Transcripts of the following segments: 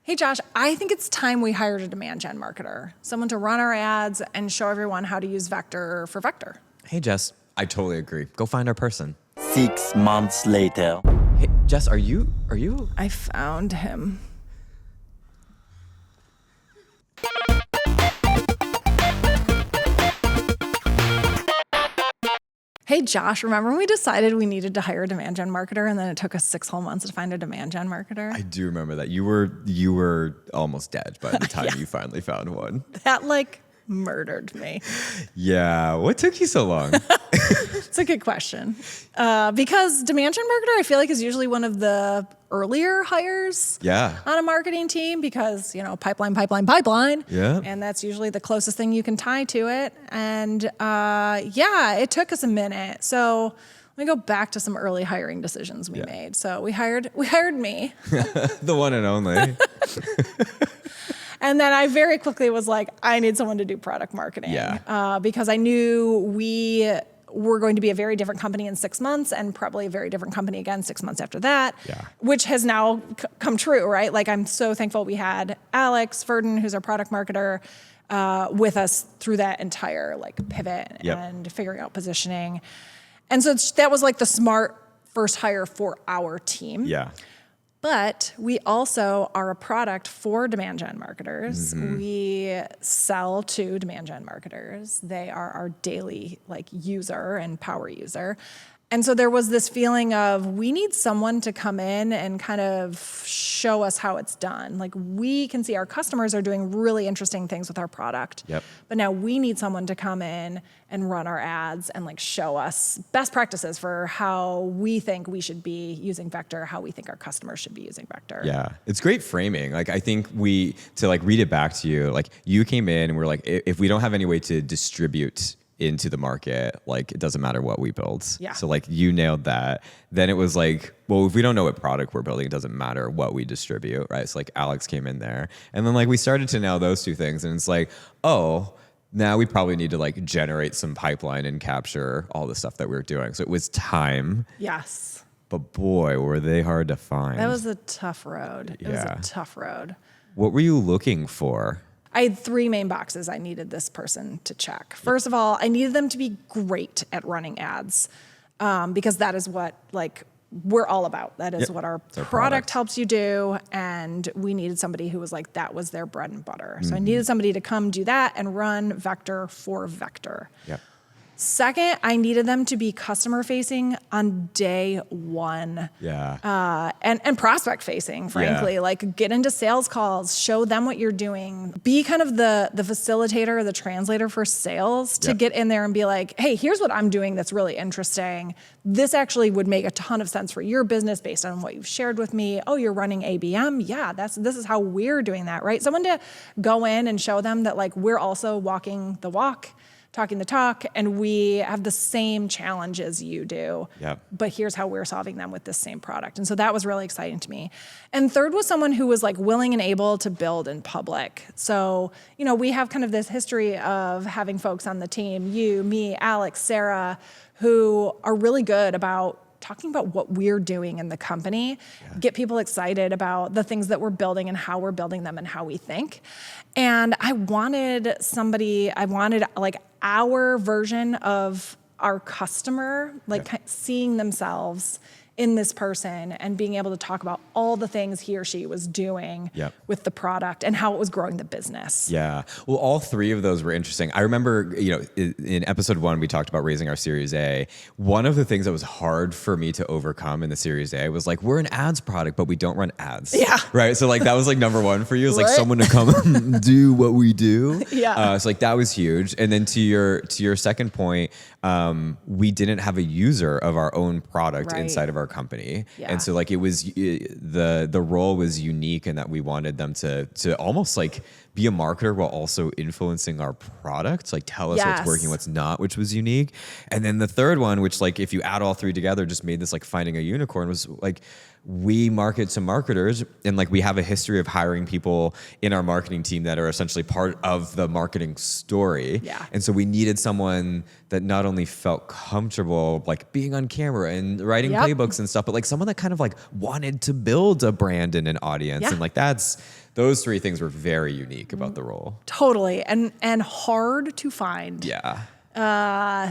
Hey, Josh, I think it's time we hired a demand gen marketer, someone to run our ads and show everyone how to use Vector for Vector. Hey, Jess, I totally agree. Go find our person. 6 months later. Hey, Jess, are you? I found him. Hey, Josh, remember when we decided we needed to hire a demand gen marketer and then it took us 6 whole months to find a demand gen marketer? I do remember that. You were almost dead by the time Yeah. you finally found one. That murdered me. Yeah. What took you so long? It's a good question. Because demand gen marketer, I feel like, is usually one of the earlier hires on a marketing team because, pipeline. Yeah. And that's usually the closest thing you can tie to it. And it took us a minute. So let me go back to some early hiring decisions we made. So we hired me. The one and only. And then I very quickly was like, I need someone to do product marketing. Because I knew we were going to be a very different company in 6 months and probably a very different company again 6 months after that, which has now come true, right? I'm so thankful we had Alex Verdon, who's our product marketer, with us through that entire pivot and figuring out positioning. And so that was the smart first hire for our team. Yeah. But we also are a product for demand gen marketers. Mm-hmm. We sell to demand gen marketers. They are our daily user and power user. And so there was this feeling of we need someone to come in and kind of show us how it's done. We can see our customers are doing really interesting things with our product. Yep. But now we need someone to come in and run our ads and show us best practices for how we think we should be using Vector, how we think our customers should be using Vector. Yeah. It's great framing. I think to read it back to you, you came in and we're if we don't have any way to distribute into the market, it doesn't matter what we build. Yeah. So you nailed that. Then it was well, if we don't know what product we're building, it doesn't matter what we distribute, right? So Alex came in there and then we started to nail those two things and it's now we probably need to generate some pipeline and capture all the stuff that we were doing. So it was time. Yes. But boy, were they hard to find. That was a tough road. Yeah. It was a tough road. What were you looking for? I had 3 main boxes I needed this person to check. First of all, I needed them to be great at running ads because that is what we're all about. That is what our product helps you do. And we needed somebody who was that was their bread and butter. So I needed somebody to come do that and run Vector for Vector. Yep. Second, I needed them to be customer facing on day one. Yeah. And prospect facing, frankly. Yeah. Get into sales calls, show them what you're doing. Be kind of the facilitator or the translator for sales to get in there and be hey, here's what I'm doing that's really interesting. This actually would make a ton of sense for your business based on what you've shared with me. Oh, you're running ABM? Yeah, this is how we're doing that, right? Someone to go in and show them that we're also walking the walk, talking the talk, and we have the same challenge as you do. Yep. But here's how we're solving them with this same product. And so that was really exciting to me. And third was someone who was willing and able to build in public. So, we have kind of this history of having folks on the team, you, me, Alex, Sarah, who are really good about talking about what we're doing in the company, get people excited about the things that we're building and how we're building them and how we think. And I wanted our version of our customer, seeing themselves in this person and being able to talk about all the things he or she was doing with the product and how it was growing the business. Yeah. Well, all 3 of those were interesting. I remember, in episode 1, we talked about raising our Series A. One of the things that was hard for me to overcome in the Series A was we're an ads product, but we don't run ads. Yeah. Right. So that was number 1 for you. It was Right. someone to come do what we do. Yeah. So that was huge. And then to your second point, we didn't have a user of our own product inside of our company. Yeah. And so it was the role was unique in that we wanted them to almost be a marketer while also influencing our product, tell us what's working, what's not, which was unique. And then the third one, which if you add all 3 together, just made this finding a unicorn, was we market to marketers, and like we have a history of hiring people in our marketing team that are essentially part of the marketing story. Yeah. And so we needed someone that not only felt comfortable like being on camera and writing playbooks and stuff, but like someone that kind of like wanted to build a brand and an audience. Yeah. And like those three things were very unique about the role. Totally. And hard to find. Yeah.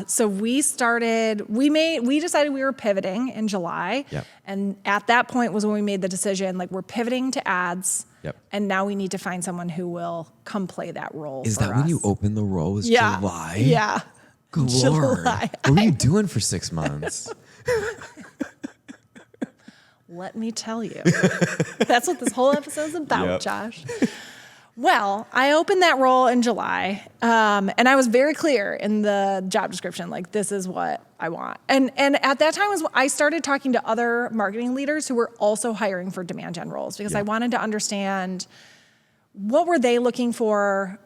So we decided we were pivoting in July. Yep. And at that point was when we made the decision, like we're pivoting to ads. Yep. And now we need to find someone who will come play that role. Is for that us. when you open the role? Was Yeah. July? Yeah. Good Lord. July. What were you doing for 6 months? Let me tell you. That's what this whole episode is about, Yep. Josh. Well, I opened that role in July, and I was very clear in the job description, like, this is what I want. And at that time was when I started talking to other marketing leaders who were also hiring for demand gen roles, because I wanted to understand what were they looking for,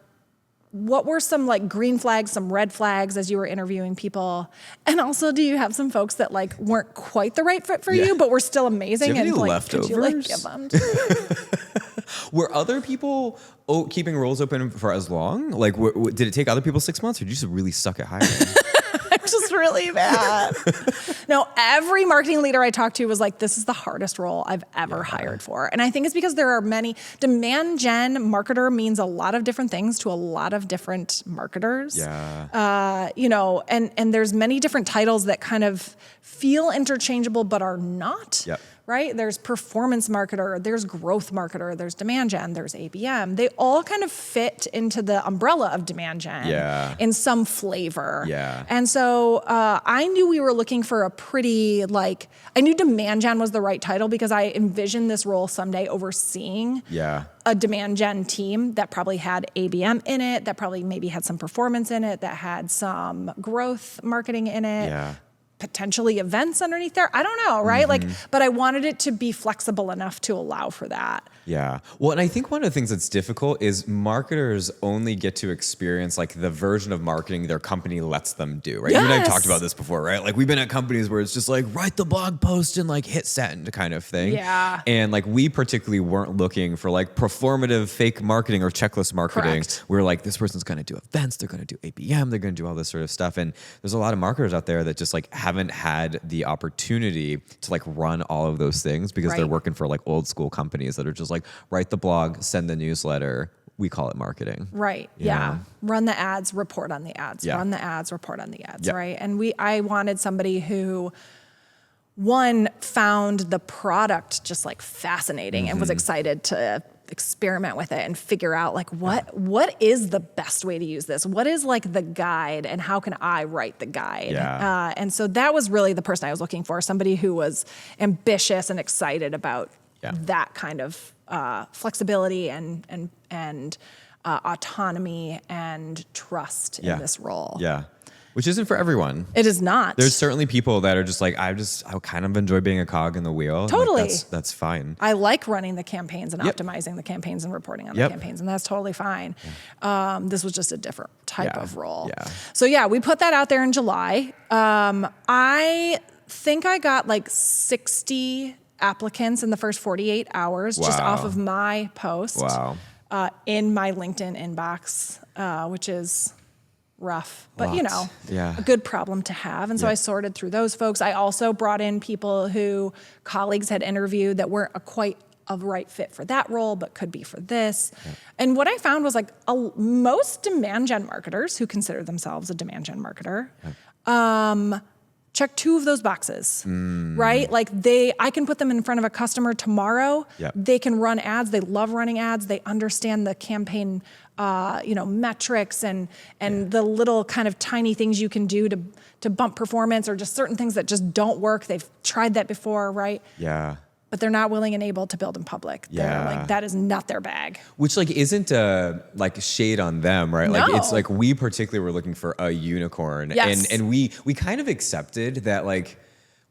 what were some like green flags, some red flags as you were interviewing people? And also, do you have some folks that like weren't quite the right fit for you, but were still amazing? Do you have and any like, could you like give them to me? Were other people keeping roles open for as long? Like, did it take other people 6 months, or did you just really suck at hiring? Just really bad. No, every marketing leader I talked to was like, this is the hardest role I've ever hired for. And I think it's because there are many. Demand gen marketer means a lot of different things to a lot of different marketers. Yeah. And there's many different titles that kind of feel interchangeable but are not. Yep. Right? There's performance marketer, there's growth marketer, there's demand gen, there's ABM. They all kind of fit into the umbrella of demand gen in some flavor. Yeah. And so I knew we were looking for a pretty, I knew demand gen was the right title because I envisioned this role someday overseeing a demand gen team that probably had ABM in it, that probably maybe had some performance in it, that had some growth marketing in it. Yeah. Potentially events underneath there. I don't know, right? But I wanted it to be flexible enough to allow for that. Yeah. Well, and I think one of the things that's difficult is marketers only get to experience like the version of marketing their company lets them do, right? Yes. You and I have talked about this before, right? Like we've been at companies where it's just like write the blog post and like hit send kind of thing. Yeah. And like we particularly weren't looking for like performative fake marketing or checklist marketing. Correct. Where like this person's going to do events, they're going to do ABM, they're going to do all this sort of stuff. And there's a lot of marketers out there that just like haven't had the opportunity to like run all of those things because they're working for like old school companies that are just like write the blog, send the newsletter. We call it marketing. Right. Yeah. Run the ads, report on the ads. Run the ads, report on the ads. Right. And I wanted somebody who, one, found the product just like fascinating and was excited to experiment with it and figure out like what is the best way to use this? What is like the guide and how can I write the guide? Yeah. And so that was really the person I was looking for, somebody who was ambitious and excited about that kind of flexibility and autonomy and trust in this role. Yeah. Which isn't for everyone. It is not. There's certainly people that are just like, I kind of enjoy being a cog in the wheel. Totally. Like, that's fine. I like running the campaigns and optimizing the campaigns and reporting on the campaigns, and that's totally fine. This was just a different type of role. Yeah. So we put that out there in July. I think I got like 60 applicants in the first 48 hours just off of my post in my LinkedIn inbox, which is rough, but a good problem to have. And so I sorted through those folks. I also brought in people who colleagues had interviewed that weren't quite a right fit for that role, but could be for this. And what I found was like most demand gen marketers who consider themselves a demand gen marketer, check two of those boxes, right? Like I can put them in front of a customer tomorrow. They can run ads. They love running ads. They understand the campaign, metrics and the little kind of tiny things you can do to bump performance or just certain things that just don't work. They've tried that before, right? Yeah. But they're not willing and able to build in public. They're like, that is not their bag. Which like isn't like shade on them, right? Like it's like we particularly were looking for a unicorn. Yes. And we kind of accepted that like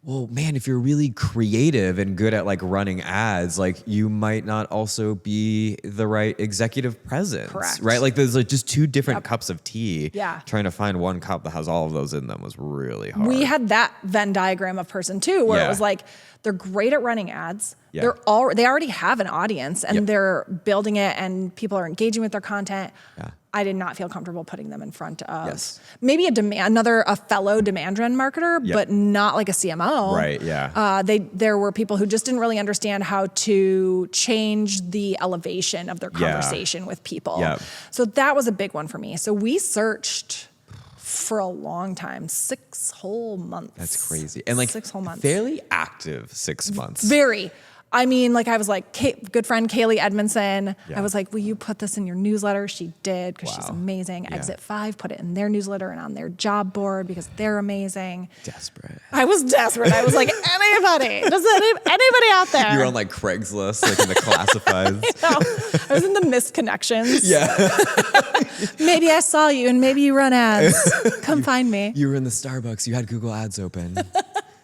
well, man, if you're really creative and good at like running ads, like you might not also be the right executive presence. Correct. Right? Like there's like just two different cups of tea. Yeah. Trying to find one cup that has all of those in them was really hard. We had that Venn diagram of person too, where it was like, they're great at running ads. Yeah. They already have an audience and they're building it and people are engaging with their content. Yeah. I did not feel comfortable putting them in front of maybe a fellow demand gen marketer, but not like a CMO. Right. Yeah. There were people who just didn't really understand how to change the elevation of their conversation with people. Yeah. So that was a big one for me. So we searched for a long time, 6 whole months. That's crazy. And like 6 whole months. fairly active 6 months. Very. I mean, like I was like, good friend Kaylee Edmondson. Yeah. I was like, will you put this in your newsletter? She did because she's amazing. Yeah. Exit 5 put it in their newsletter and on their job board because they're amazing. Desperate. I was desperate. I was like, anybody out there? You were on like Craigslist, like in the classifieds. I was in the missed connections. Yeah. Maybe I saw you and maybe you run ads. Come find me. You were in the Starbucks. You had Google Ads open.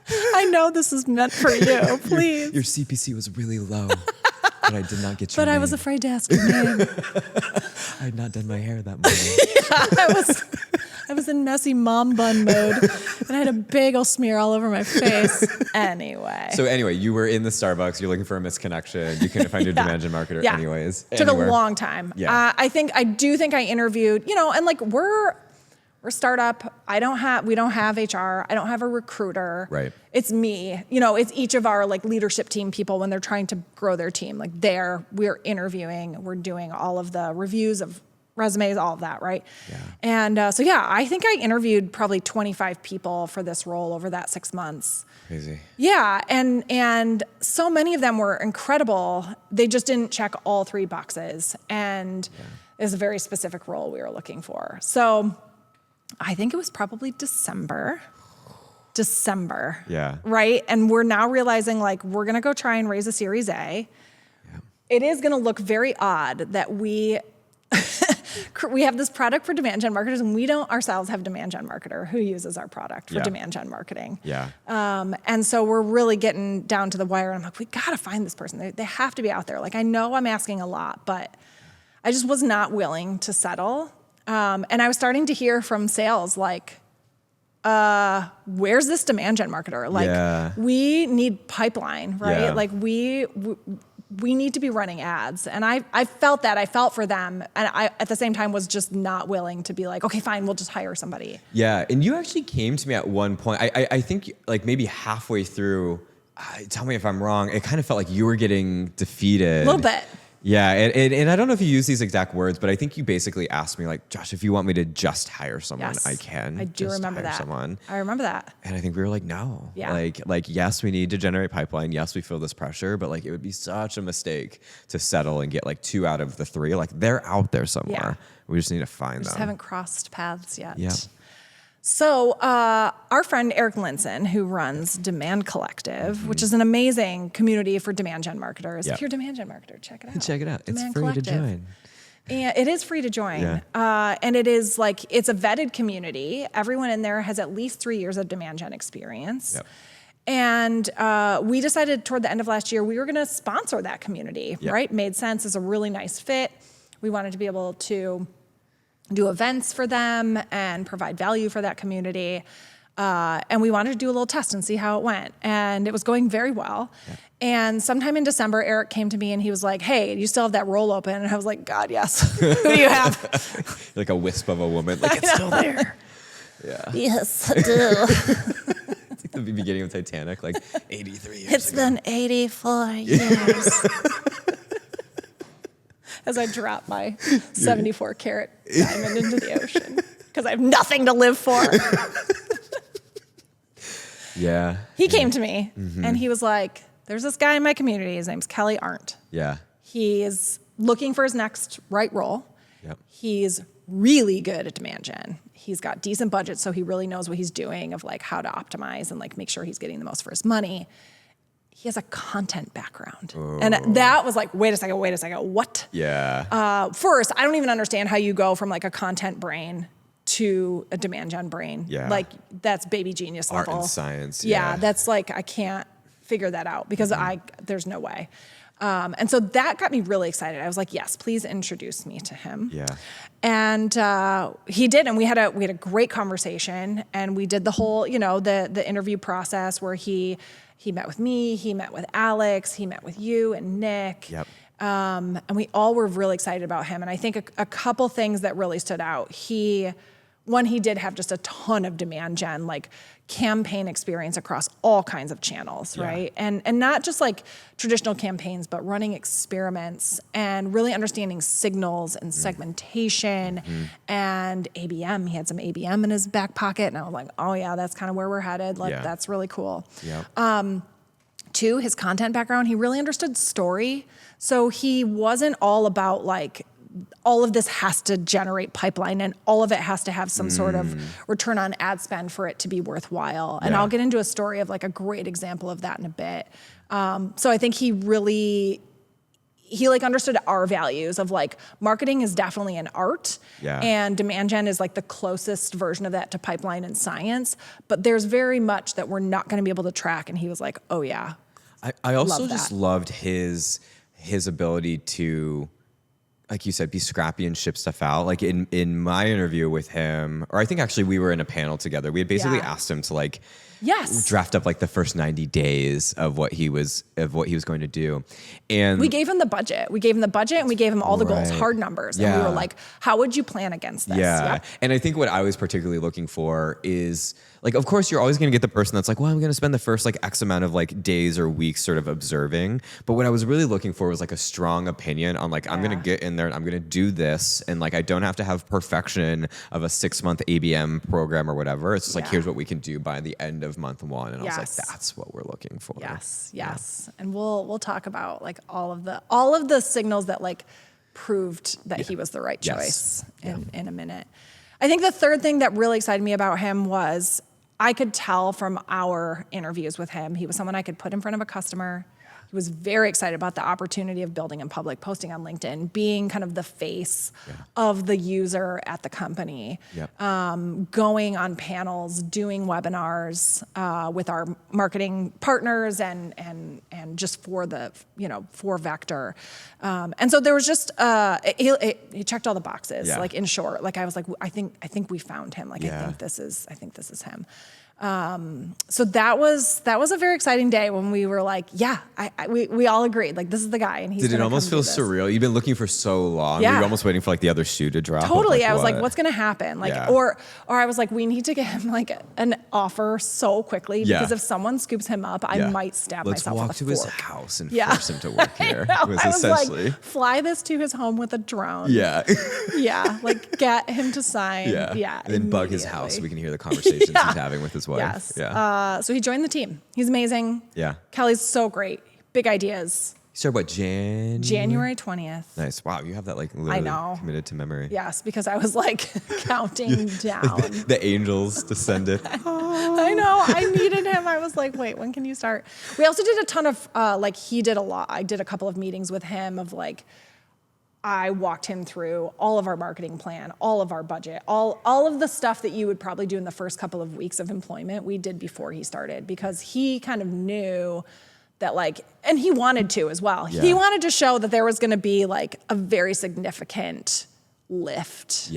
I know this is meant for you. Please. Your CPC was really low, but I did not get your But name. I was afraid to ask your name. I had not done my hair that morning. I was in messy mom bun mode, and I had a bagel smear all over my face. Anyway. So anyway, you were in the Starbucks. You're looking for a misconnection. You couldn't find your demand gen marketer anyways. Took a long time. Yeah. I do think I interviewed, and like we're startup. We don't have HR. I don't have a recruiter. Right. It's me. It's each of our like leadership team people when they're trying to grow their team. Like we're interviewing, we're doing all of the reviews of resumes, all of that, right? Yeah. And I think I interviewed probably 25 people for this role over that 6 months. Crazy. Yeah, and so many of them were incredible. They just didn't check all 3 boxes, and it was a very specific role we were looking for. So I think it was probably December. Yeah. Right? And we're now realizing like we're going to go try and raise a Series A. Yeah. It is going to look very odd that we have this product for demand gen marketers and we don't ourselves have demand gen marketer who uses our product for demand gen marketing. Yeah. And so we're really getting down to the wire. And I'm like, we got to find this person. They have to be out there. Like, I know I'm asking a lot, but I just was not willing to settle. And I was starting to hear from sales like, where's this demand gen marketer? Like, we need pipeline, right? Yeah. Like we need to be running ads. And I felt that. I felt for them. And I, at the same time, was just not willing to be like, okay, fine, we'll just hire somebody. Yeah. And you actually came to me at one point. I think like maybe halfway through, tell me if I'm wrong, it kind of felt like you were getting defeated. A little bit. Yeah, and I don't know if you use these exact words, but I think you basically asked me like, Josh, if you want me to just hire someone, I can. I do just remember hire that. Someone. I remember that. And I think we were like, no. Yeah. Like yes, we need to generate pipeline. Yes, we feel this pressure, but like it would be such a mistake to settle and get like 2 out of the 3. Like they're out there somewhere. Yeah. We just need to find them. Just haven't crossed paths yet. Yeah. So our friend Eric Linssen, who runs Demand Collective, which is an amazing community for demand gen marketers. If you're a demand gen marketer, check it out. Check it out. Demand it's free Collective. to join. And it is free to join. And it is like, it's a vetted community. Everyone in there has at least 3 years of demand gen experience. Yep. And we decided toward the end of last year, we were going to sponsor that community, right? Made sense. It's a really nice fit. We wanted to be able to do events for them and provide value for that community. And we wanted to do a little test and see how it went. And it was going very well. Yeah. And sometime in December, Eric came to me and he was like, hey, you still have that role open? And I was like, God, yes. Who do you have? Like a wisp of a woman. Like, it's still there. Yeah. Yes, I do. It's like the beginning of Titanic, like 83 years It's ago. been 84 years. As I drop my 74 carat diamond into the ocean because I have nothing to live for. Yeah. He came to me and he was like, there's this guy in my community. His name's Kelly Arndt. Yeah. He is looking for his next right role. Yep. He's really good at demand gen. He's got decent budget, so he really knows what he's doing of like how to optimize and like make sure he's getting the most for his money. He has a content background. Oh. And that was like, wait a second, what? Yeah. First, I don't even understand how you go from like a content brain to a demand gen brain. Yeah. Like that's baby genius Art level. and science. Yeah. That's like, I can't figure that out because there's no way. And so that got me really excited. I was like, yes, please introduce me to him. Yeah. And he did, and we had a great conversation, and we did the whole, the interview process where he met with me, he met with Alex, he met with you and Nick. Yep. And we all were really excited about him. And I think a couple things that really stood out. He did have just a ton of demand gen, like campaign experience across all kinds of channels, right? And not just like traditional campaigns, but running experiments and really understanding signals and segmentation and ABM. He had some ABM in his back pocket, and I was like, oh yeah, that's kind of where we're headed. Like that's really cool. Yeah. Two, his content background, he really understood story. So he wasn't all about like, all of this has to generate pipeline and all of it has to have some sort of return on ad spend for it to be worthwhile. And I'll get into a story of like a great example of that in a bit. So I think he like understood our values of like marketing is definitely an art and demand gen is like the closest version of that to pipeline and science, but there's very much that we're not going to be able to track. And he was like, oh yeah. I also just loved his ability to, like you said, be scrappy and ship stuff out. Like in my interview with him, or I think actually we were in a panel together. We had basically asked him to like draft up like the first 90 days of what he was going to do. And we gave him the budget. And we gave him all the goals, hard numbers. And we were like, how would you plan against this? Yeah. Yep. And I think what I was particularly looking for is like, of course, you're always going to get the person that's like, well, I'm going to spend the first like X amount of like days or weeks sort of observing. But what I was really looking for was like a strong opinion on like, I'm going to get in there and I'm going to do this. And like, I don't have to have perfection of a 6-month ABM program or whatever. It's just like, here's what we can do by the end of month 1. And I was like, that's what we're looking for. Yes. And we'll talk about like all of the signals that like proved that he was the right choice in a minute. I think the third thing that really excited me about him was I could tell from our interviews with him, he was someone I could put in front of a customer. He was very excited about the opportunity of building in public, posting on LinkedIn, being kind of the face of the user at the company, going on panels, doing webinars with our marketing partners and just for the, for Vector. And so there was just, he checked all the boxes, like in short, like I was like, I think we found him. Like, I think this is him. So that was a very exciting day when we were like, we all agreed, like this is the guy, and he's. Did it almost feel surreal? You've been looking for so long. Yeah. Were you almost waiting for like the other shoe to drop? Totally. I was like, what's gonna happen? Like, or I was like, we need to get him like an offer so quickly because if someone scoops him up, I might stab myself with a fork. Let's walk to his house and force him to work here. I was essentially like, fly this to his home with a drone. Like get him to sign. And then bug his house so we can hear the conversations he's having with his wife. So he joined the team. He's amazing. Kelly's so great. Big ideas. You started what, January 20th. Nice. Wow, you have that like literally committed to memory. Yes, because I was like counting down. The angels descended. I know. I needed him. I was like, wait, when can you start? We also did a ton of he did a lot. I did a couple of meetings with him of like, I walked him through all of our marketing plan, all of our budget, all of the stuff that you would probably do in the first couple of weeks of employment, we did before he started, because he kind of knew that like, and he wanted to as well. He wanted to show that there was going to be like a very significant lift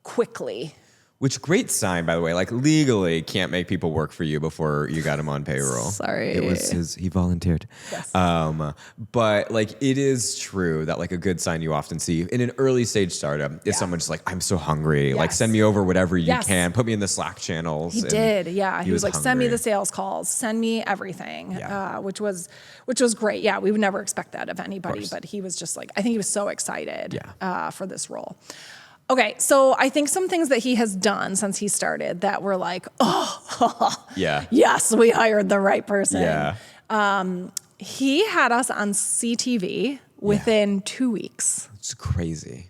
quickly. Which great sign, by the way. Like legally can't make people work for you before you got him on payroll. Sorry. It was he volunteered. Yes. But like it is true that like a good sign you often see in an early stage startup is someone just like, I'm so hungry. Like send me over whatever you can. Put me in the Slack channels. He did. Yeah. He was like, hungry. send me the sales calls, send me everything. Which was great. Yeah. We would never expect that of anybody, but he was just like, I think he was so excited for this role. Okay, so I think some things that he has done since he started that were like, yes, we hired the right person. He had us on CTV within 2 weeks. It's crazy.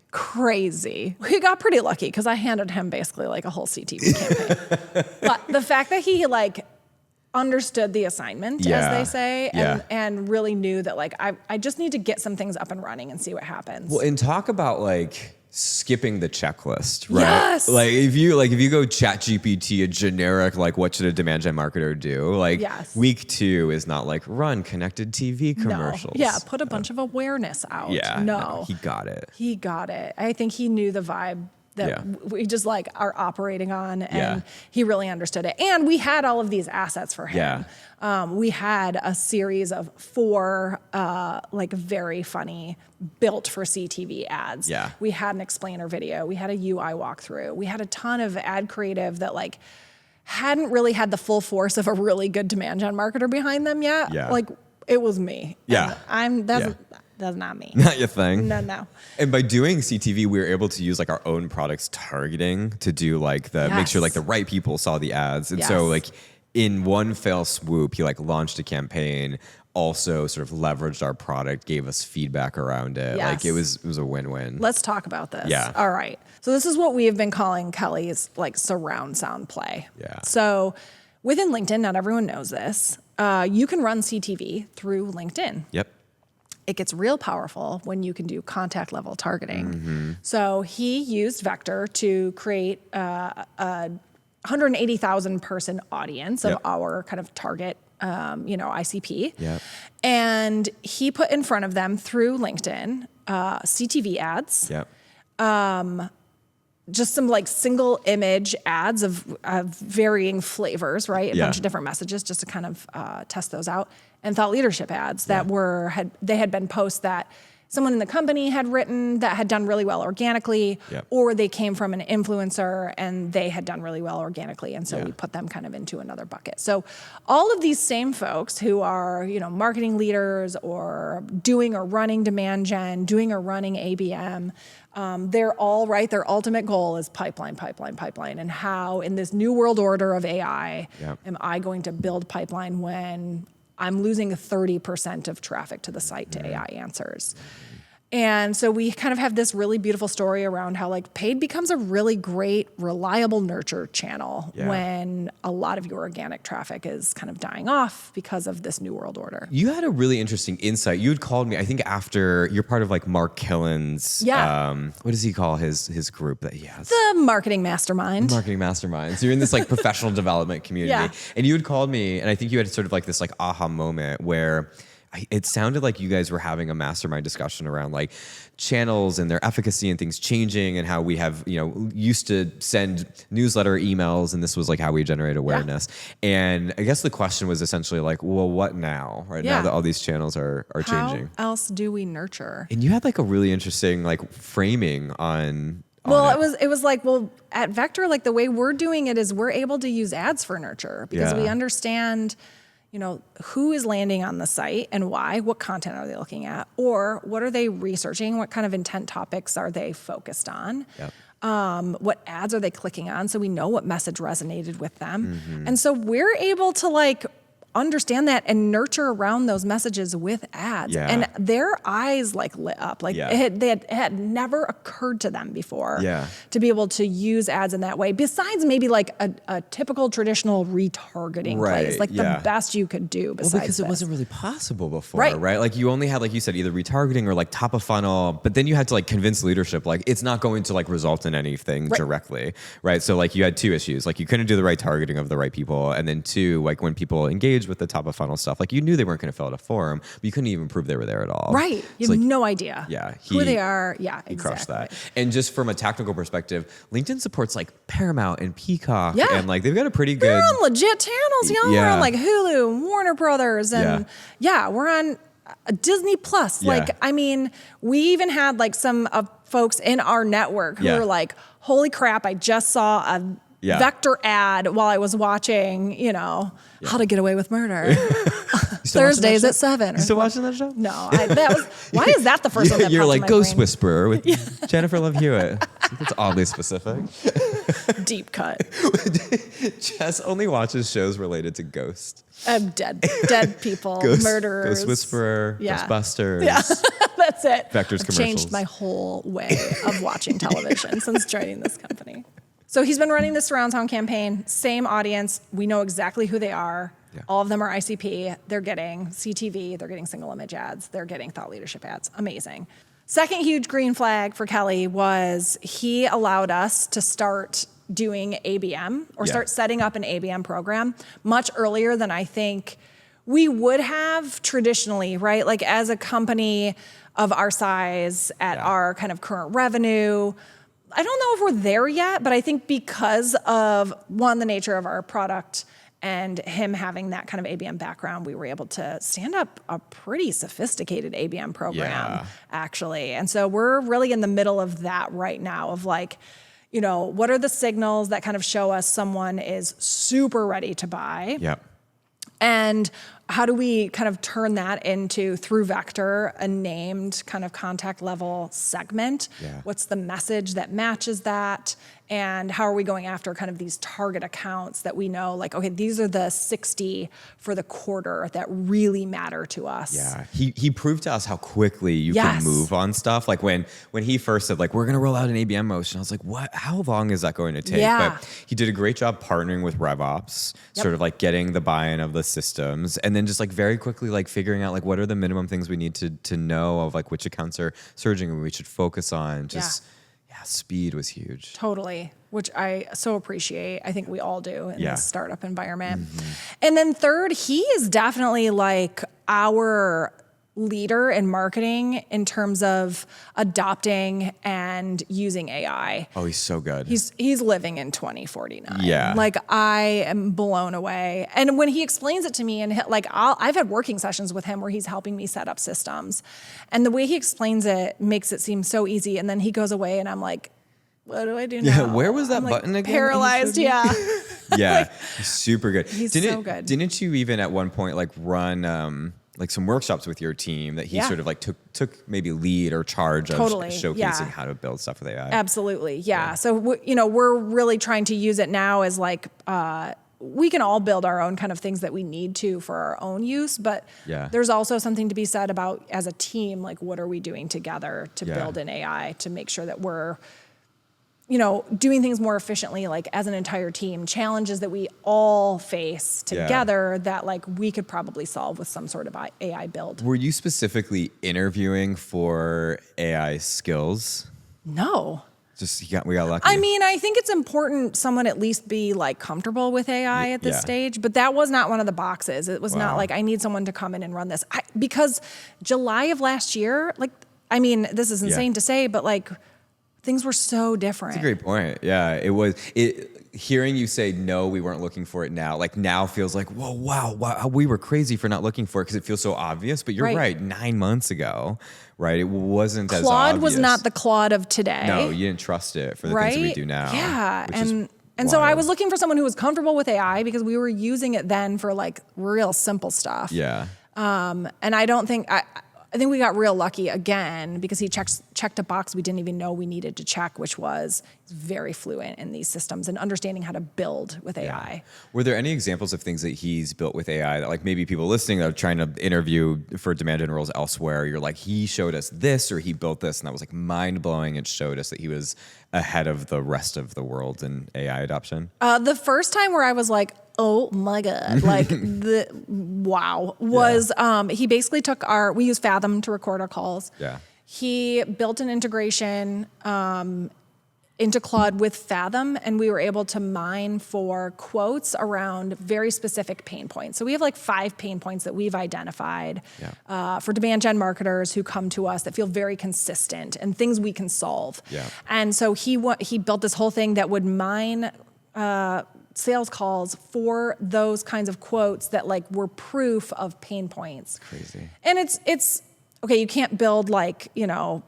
We got pretty lucky because I handed him basically like a whole CTV campaign. But the fact that he like understood the assignment, as they say, and really knew that like I just need to get some things up and running and see what happens. Well, and talk about like skipping the checklist, right? Yes. Like if you go ChatGPT a generic like what should a demand gen marketer do? Like week 2 is not like run connected TV commercials. No. Yeah, put a bunch of awareness out. Yeah, no, he got it. He got it. I think he knew the vibe that we just like are operating on, and he really understood it. And we had all of these assets for him. We had a series of 4 like very funny built for CTV ads. We had an explainer video. We had a UI walkthrough. We had a ton of ad creative that like hadn't really had the full force of a really good demand gen marketer behind them yet. Like it was me. And that's not me. Not your thing. No. And by doing CTV, we were able to use like our own products targeting to do like make sure like the right people saw the ads. And so like in one fell swoop, he like launched a campaign, also sort of leveraged our product, gave us feedback around it. Like it was a win-win. Let's talk about this. Yeah. All right. So this is what we have been calling Kelly's like surround sound play. So within LinkedIn, not everyone knows this. You can run CTV through LinkedIn. It gets real powerful when you can do contact level targeting. So he used Vector to create a 180,000 person audience of our kind of target, ICP. And he put in front of them through LinkedIn CTV ads. Just some like single image ads of varying flavors, right? A bunch of different messages just to kind of test those out. And thought leadership ads that had been posts that someone in the company had written that had done really well organically, or they came from an influencer and they had done really well organically. And so we put them kind of into another bucket. So all of these same folks who are, marketing leaders or doing or running demand gen, doing or running ABM, they're all right. Their ultimate goal is pipeline. And how in this new world order of AI, am I going to build pipeline when I'm losing 30% of traffic to the site to AI answers? And so we kind of have this really beautiful story around how like paid becomes a really great, reliable nurture channel when a lot of your organic traffic is kind of dying off because of this new world order. You had a really interesting insight. You had called me, I think after you're part of like Mark Killen's, what does he call his group that he has? The marketing mastermind. Marketing mastermind. So you're in this like professional development community. And you had called me, and I think you had sort of like this like aha moment where it sounded like you guys were having a mastermind discussion around like channels and their efficacy and things changing, and how we have, used to send newsletter emails, and this was like how we generate awareness. And I guess the question was essentially like, well, what now? Right now that all these channels are changing. How else do we nurture? And you had like a really interesting like framing on it was like, well, at Vector, like the way we're doing it is we're able to use ads for nurture because we understand who is landing on the site and why, what content are they looking at, or what are they researching? What kind of intent topics are they focused on? What ads are they clicking on? So we know what message resonated with them. And so we're able to like understand that and nurture around those messages with ads. And their eyes like lit up. Like it had never occurred to them before to be able to use ads in that way, besides maybe like a typical traditional retargeting place, like the best you could do besides because it wasn't really possible before, right? Like you only had, like you said, either retargeting or like top of funnel, but then you had to like convince leadership, like it's not going to like result in anything directly, right? So like you had 2 issues, like you couldn't do the right targeting of the right people. And then 2, like when people engage with the top of funnel stuff, like you knew they weren't going to fill out a form, but you couldn't even prove they were there at all. Right. You have no idea who they are. Yeah, he crushed that. And just from a technical perspective, LinkedIn supports like Paramount and Peacock. And like they've got a pretty good... They're on legit channels, We're on like Hulu and Warner Brothers. And we're on Disney Plus. Like, I mean, we even had like some folks in our network who were like, holy crap, I just saw a Vector ad while I was watching, How to Get Away with Murder. Thursdays at 7. You still watching that show? No. Why is that the first one that You're popped like in my Ghost brain? Whisperer with Jennifer Love Hewitt. That's oddly specific. Deep cut. Jess only watches shows related to ghosts. Dead people, murderers. Ghost Whisperer, Ghostbusters. Yeah, that's it. Vector's I've commercials. changed my whole way of watching television since joining this company. So he's been running this surround sound campaign, same audience. We know exactly who they are. Yeah. All of them are ICP. They're getting CTV. They're getting single image ads. They're getting thought leadership ads. Amazing. Second huge green flag for Kelly was he allowed us to start doing ABM or start setting up an ABM program much earlier than I think we would have traditionally, right? Like as a company of our size at our kind of current revenue, I don't know if we're there yet, but I think because of one, the nature of our product and him having that kind of ABM background, we were able to stand up a pretty sophisticated ABM program, actually. And so we're really in the middle of that right now of like, you know, what are the signals that kind of show us someone is super ready to buy? Yep. And how do we kind of turn that into, through Vector, a named kind of contact level segment? Yeah. What's the message that matches that? And how are we going after kind of these target accounts that we know, like, okay, these are the 60 for the quarter that really matter to us. Yeah, he proved to us how quickly you can move on stuff. Like when he first said, like, we're going to roll out an ABM motion, I was like, what? How long is that going to take? Yeah. But he did a great job partnering with RevOps, sort of like getting the buy-in of the systems, and then just like very quickly like figuring out like what are the minimum things we need to know of like which accounts are surging and we should focus on. Just speed was huge. Totally, which I so appreciate. I think we all do in this startup environment. And then third, he is definitely like our leader in marketing in terms of adopting and using AI. Oh, he's so good. He's living in 2049. Yeah. Like I am blown away. And when he explains it to me and like I've had working sessions with him where he's helping me set up systems. And the way he explains it makes it seem so easy. And then he goes away and I'm like, what do I do now? Yeah, where was that button again? Paralyzed, yeah. Yeah, he's super good. He's so good. Didn't you even at one point like run like some workshops with your team that he sort of like took maybe lead or charge of showcasing how to build stuff with AI? Absolutely, yeah. So we're really trying to use it now as like we can all build our own kind of things that we need to for our own use, but there's also something to be said about as a team, like what are we doing together to build an AI to make sure that we're doing things more efficiently, like as an entire team, challenges that we all face together that like we could probably solve with some sort of AI build. Were you specifically interviewing for AI skills? No. Just we got lucky. I mean, I think it's important someone at least be like comfortable with AI at this stage, but that was not one of the boxes. It was not like I need someone to come in and run this. Because July of last year, like, I mean, this is insane to say, but like things were so different. That's a great point. Yeah, it was. Hearing you say no, we weren't looking for it now. Like now feels like, whoa, wow, we were crazy for not looking for it because it feels so obvious. But you're right. 9 months ago, right? It wasn't as obvious. Claude was not the Claude of today. No, you didn't trust it for the things we do now. Yeah, and so I was looking for someone who was comfortable with AI because we were using it then for like real simple stuff. Yeah. And I think we got real lucky again because he checked a box we didn't even know we needed to check, which was very fluent in these systems and understanding how to build with AI. Were there any examples of things that he's built with AI that like maybe people listening that are trying to interview for demand gen roles elsewhere, you're like, he showed us this or he built this and that was like mind blowing and showed us that he was ahead of the rest of the world in AI adoption? The first time where I was like, oh my God, like was he basically took we use Fathom to record our calls. Yeah. He built an integration into Claude with Fathom, and we were able to mine for quotes around very specific pain points. So we have like 5 pain points that we've identified for demand gen marketers who come to us that feel very consistent and things we can solve. Yeah. And so he built this whole thing that would mine sales calls for those kinds of quotes that like were proof of pain points. Crazy. And it's okay, you can't build like,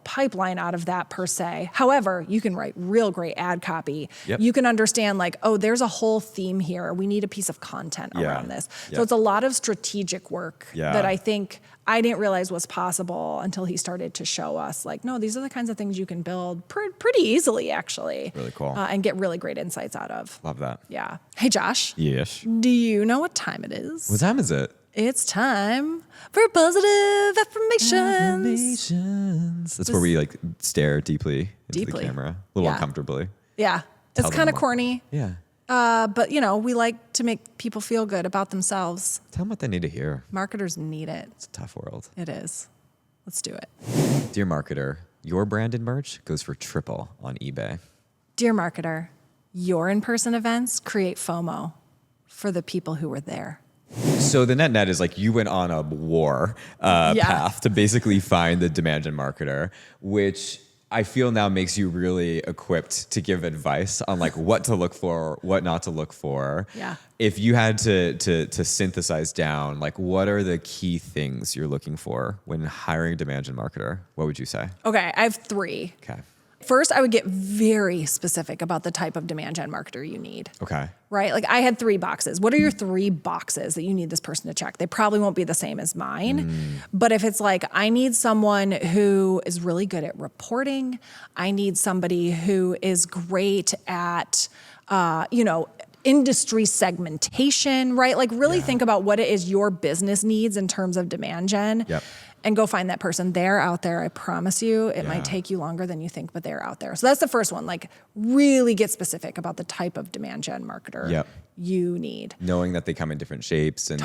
pipeline out of that per se. However, you can write real great ad copy. Yep. You can understand like, oh, there's a whole theme here. We need a piece of content around this. So it's a lot of strategic work that I think I didn't realize was possible until he started to show us like, no, these are the kinds of things you can build pretty easily actually. Really cool. And get really great insights out of. Love that. Yeah. Hey, Josh. Yes. Do you know what time it is? What time is it? It's time for positive affirmations. That's where we like stare deeply into the camera, a little uncomfortably. Yeah. It's kind of corny. Yeah. But, we like to make people feel good about themselves. Tell them what they need to hear. Marketers need it. It's a tough world. It is. Let's do it. Dear marketer, your branded merch goes for triple on eBay. Dear marketer, your in-person events create FOMO for the people who were there. So the net is like you went on a war path to basically find the demand gen marketer, which I feel now makes you really equipped to give advice on like what to look for, what not to look for. Yeah. If you had to synthesize down, like what are the key things you're looking for when hiring a demand gen marketer? What would you say? Okay, I have 3. Okay. First, I would get very specific about the type of demand gen marketer you need. Okay. Right? Like I had 3 boxes. What are your 3 boxes that you need this person to check? They probably won't be the same as mine. But if it's like, I need someone who is really good at reporting. I need somebody who is great at, industry segmentation, right? Like really think about what it is your business needs in terms of demand gen. Yep. And go find that person. They're out there. I promise you, it might take you longer than you think, but they're out there. So that's the first one. Like really get specific about the type of demand gen marketer you need. Knowing that they come in different shapes and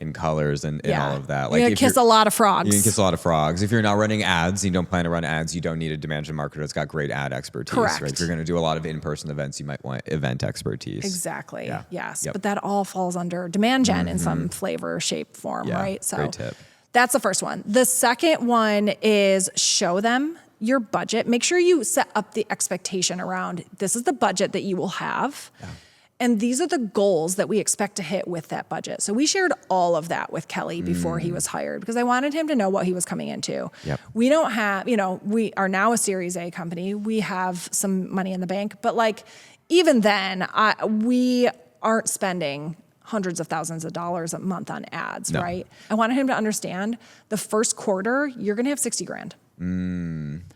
in colors and all of that. Like you're gonna kiss a lot of frogs. You can kiss a lot of frogs. If you're not running ads, you don't plan to run ads, you don't need a demand gen marketer that's got great ad expertise. Correct. Right? If you're going to do a lot of in-person events, you might want event expertise. Exactly. Yeah. Yes. Yep. But that all falls under demand gen in some flavor, shape, form, right? So great tip. That's the first one. The second one is show them your budget. Make sure you set up the expectation around this is the budget that you will have. Yeah. And these are the goals that we expect to hit with that budget. So we shared all of that with Kelly before he was hired because I wanted him to know what he was coming into. Yep. We don't have, we are now a Series A company. We have some money in the bank, but like even then, we aren't spending hundreds of thousands of dollars a month on ads, right? I wanted him to understand the first quarter, you're going to have 60 grand.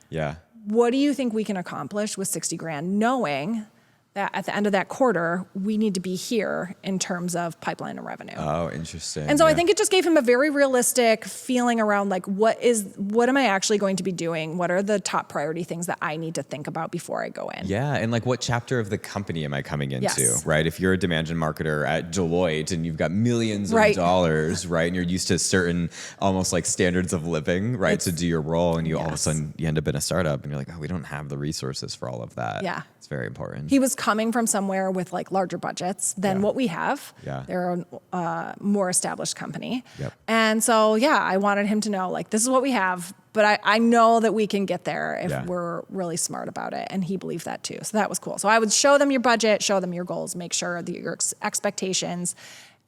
Yeah. What do you think we can accomplish with 60 grand, knowing that at the end of that quarter, we need to be here in terms of pipeline and revenue? Oh, interesting. And so I think it just gave him a very realistic feeling around like, what am I actually going to be doing? What are the top priority things that I need to think about before I go in? Yeah. And like what chapter of the company am I coming into, Yes. right? If you're a demand gen marketer at Deloitte and you've got millions of dollars, right? And you're used to certain almost like standards of living, right? To do your role. And you all of a sudden you end up in a startup and you're like, oh, we don't have the resources for all of that. Yeah. It's very important. He was coming from somewhere with like larger budgets than what we have. Yeah. They're a more established company. Yep. And so, I wanted him to know like, this is what we have, but I know that we can get there if we're really smart about it. And he believed that too. So that was cool. So I would show them your budget, show them your goals, make sure that your expectations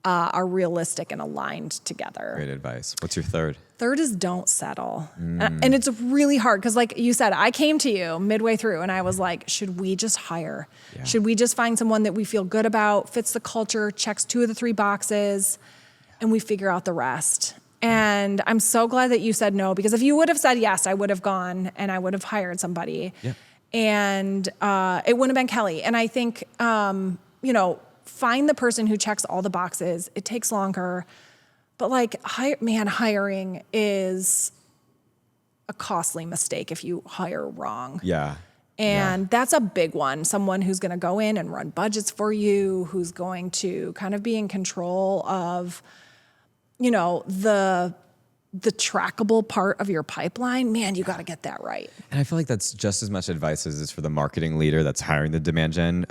are realistic and aligned together. Great advice. What's your third? Third is don't settle. And it's really hard because like you said, I came to you midway through and I was like, should we just hire? Yeah. Should we just find someone that we feel good about, fits the culture, checks 2 of the 3 boxes, and we figure out the rest? And I'm so glad that you said no, because if you would have said yes, I would have gone and I would have hired somebody. Yeah. And it wouldn't have been Kelly. And I think, find the person who checks all the boxes. It takes longer. But like, hiring is a costly mistake if you hire wrong. Yeah. And that's a big one. Someone who's going to go in and run budgets for you, who's going to kind of be in control of, the trackable part of your pipeline. Man, you got to get that right. And I feel like that's just as much advice as is for the marketing leader that's hiring the demand gen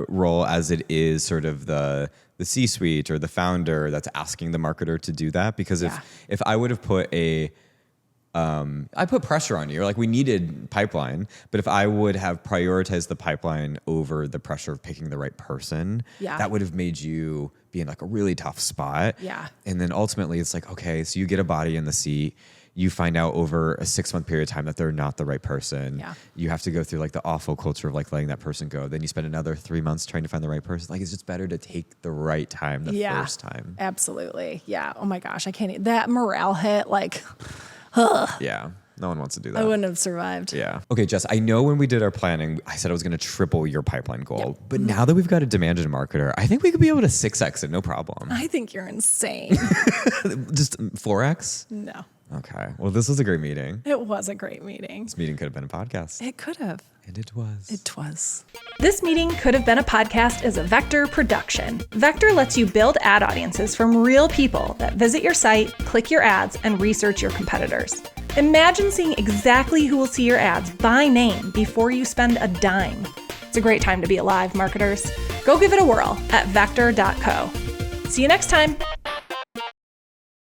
role as it is sort of the C-suite or the founder that's asking the marketer to do that. Because if I would have put I put pressure on you, like we needed pipeline, but if I would have prioritized the pipeline over the pressure of picking the right person, that would have made you be in like a really tough spot. Yeah. And then ultimately it's like, okay, so you get a body in the seat, you find out over a 6-month period of time that they're not the right person. Yeah. You have to go through like the awful culture of like letting that person go. Then you spend another 3 months trying to find the right person. Like it's just better to take the right time the first time. Absolutely. Yeah. Oh my gosh. I can't, that morale hit like, yeah. No one wants to do that. I wouldn't have survived. Yeah. Okay, Jess, I know when we did our planning, I said I was going to triple your pipeline goal. But now that we've got a demand gen marketer, I think we could be able to 6x it, no problem. I think you're insane. Just 4x? No. Okay. Well, this was a great meeting. It was a great meeting. This meeting could have been a podcast. It could have. And it was. It was. This Meeting Could Have Been a Podcast is a Vector production. Vector lets you build ad audiences from real people that visit your site, click your ads, and research your competitors. Imagine seeing exactly who will see your ads by name before you spend a dime. It's a great time to be alive, marketers. Go give it a whirl at vector.co. See you next time.